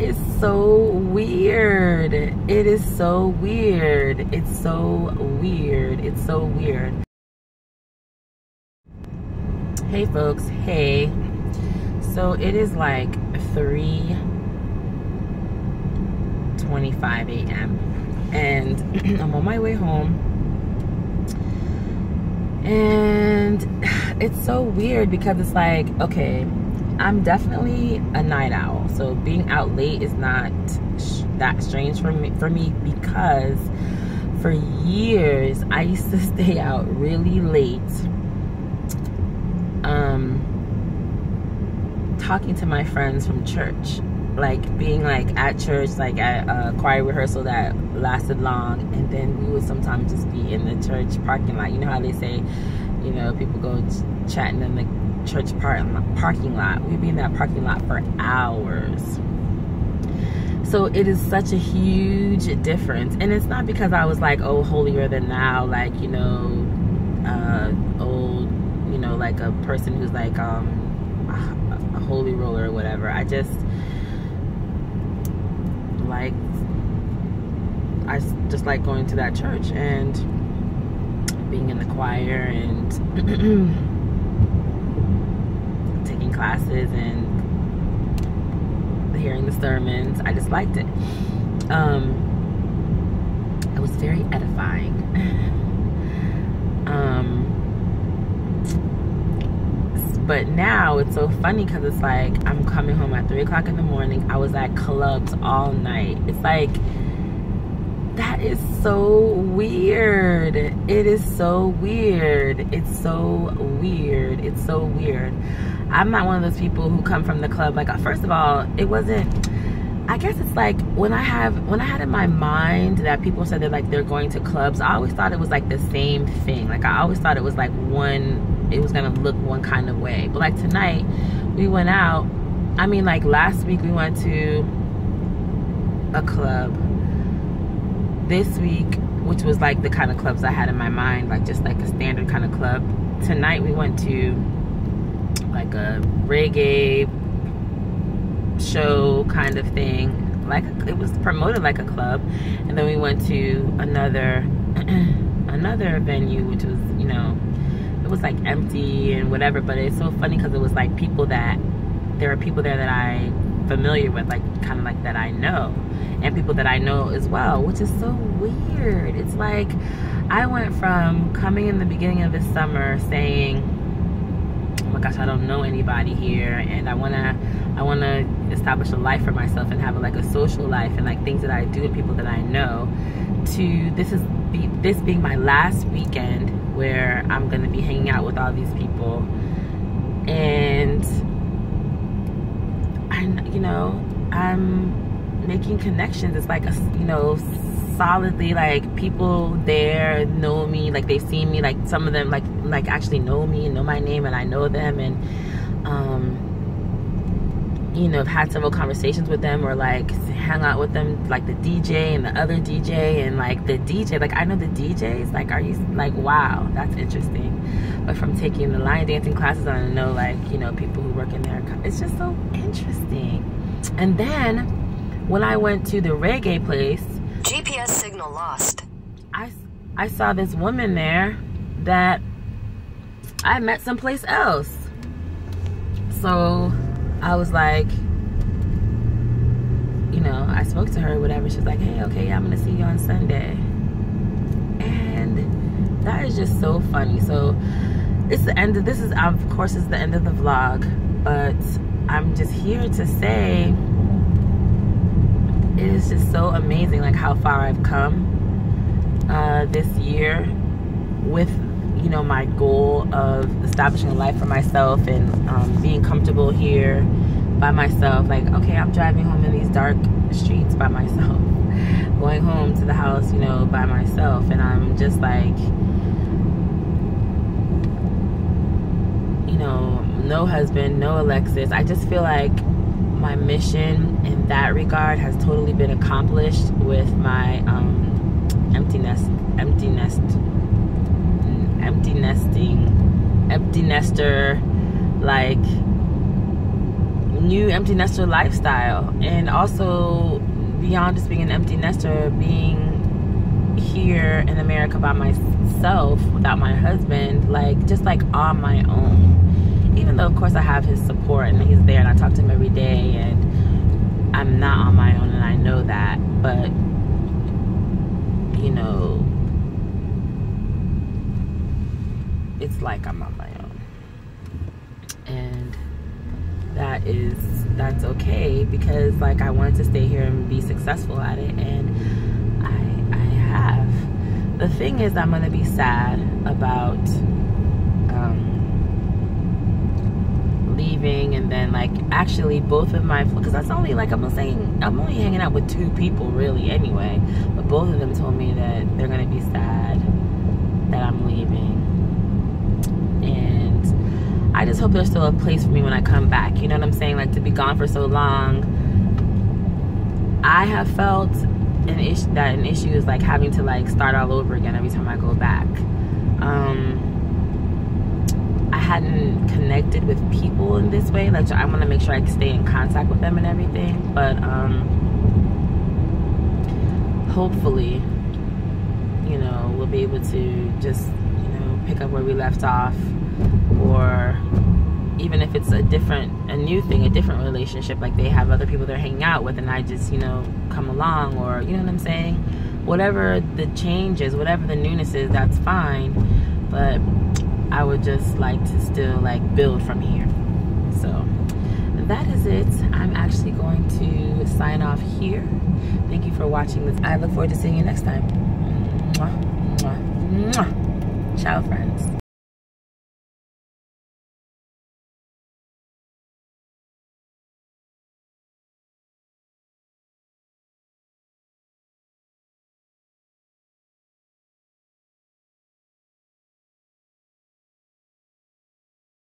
is so weird. It is so weird. It's so weird. It's so weird. Hey folks, hey. So it is like 3:25 a.m. and I'm on my way home. And it's so weird because it's like, okay, I'm definitely a night owl, so being out late is not that strange for me because for years I used to stay out really late, talking to my friends from church, like being like at church, like at a choir rehearsal that lasted long, and then we would sometimes just be in the church parking lot. You know how they say, you know, people go chatting in the church parking lot. We'd be in that parking lot for hours. So it is such a huge difference, and it's not because I was like, oh, holier than thou, like, you know, old, you know, like a person who's like a holy roller or whatever. I just like going to that church and being in the choir and taking classes and hearing the sermons. I just liked it. It was very edifying. But now it's so funny because it's like I'm coming home at 3 o'clock in the morning. I was at clubs all night. It's like, that is so weird. It is so weird. It's so weird. It's so weird. I'm not one of those people who come from the club. Like, first of all, it wasn't, I guess it's like when I had in my mind that people said that like they're going to clubs, I always thought it was like the same thing. Like I always thought it was like it was gonna look one kind of way. But like tonight, we went out. I mean, like last week we went to a club. This week, which was like the kind of clubs I had in my mind, like just like a standard kind of club. Tonight we went to like a reggae show kind of thing. Like it was promoted like a club. And then we went to another venue, which was, you know, it was like empty and whatever, but it's so funny because it was like there are people there that I'm familiar with, like kind of like that I know, and people that I know as well, which is so weird. It's like I went from coming in the beginning of this summer saying, oh my gosh, I don't know anybody here, and I wanna establish a life for myself and have like a social life and like things that I do with people that I know, to this being my last weekend where I'm gonna be hanging out with all these people, and I'm making connections. It's like, you know, solidly, like people there know me, like they've seen me, like some of them like actually know me and know my name, and I know them, and you know, I've had several conversations with them, or like hang out with them, like the DJ and the other DJ, and like the DJ, like I know the DJs, like, are you like, wow, that's interesting. But from taking the line dancing classes, I know, like, you know, people who work in there, it's just so interesting. And then when I went to the reggae place, GPS signal lost. I saw this woman there that I met someplace else. So I was like, you know, I spoke to her, whatever. She's like, hey, okay, yeah, I'm gonna see you on Sunday. And that is just so funny. So it's the end of, this is, of course, it's the end of the vlog, but I'm just here to say it is just so amazing, like how far I've come this year with, you know, my goal of establishing a life for myself and being comfortable here by myself. Like, okay, I'm driving home in these dark streets by myself, going home to the house, you know, by myself, and I'm just like, you know, no husband, no Alexis. I just feel like my mission in that regard has totally been accomplished with my empty nester, like, new empty nester lifestyle. And also, beyond just being an empty nester, being here in America by myself without my husband, like just like on my own. Even though of course I have his support and he's there and I talk to him every day, and I'm not on my own and I know that, but you know, it's like I'm on my own. And that's okay, because like I wanted to stay here and be successful at it, and I have. The thing is, I'm gonna be sad about leaving, and then like actually both of my, because that's only like, I'm only hanging out with 2 people really anyway, but both of them told me that they're gonna be sad that I'm leaving. And I just hope there's still a place for me when I come back, you know what I'm saying? Like, to be gone for so long, I have felt an issue is like having to like start all over again every time I go back. I hadn't connected with people in this way. Like, I want to make sure I stay in contact with them and everything, but hopefully, you know, we'll be able to just, you know, pick up where we left off, or even if it's a new thing, a different relationship, like they have other people they're hanging out with and I just, you know, come along, or, you know what I'm saying? Whatever the change is, whatever the newness is, that's fine. But I would just like to still like build from here. So that is it. I'm actually going to sign off here. Thank you for watching this. I look forward to seeing you next time. Mwah, mwah, mwah. Ciao, friends.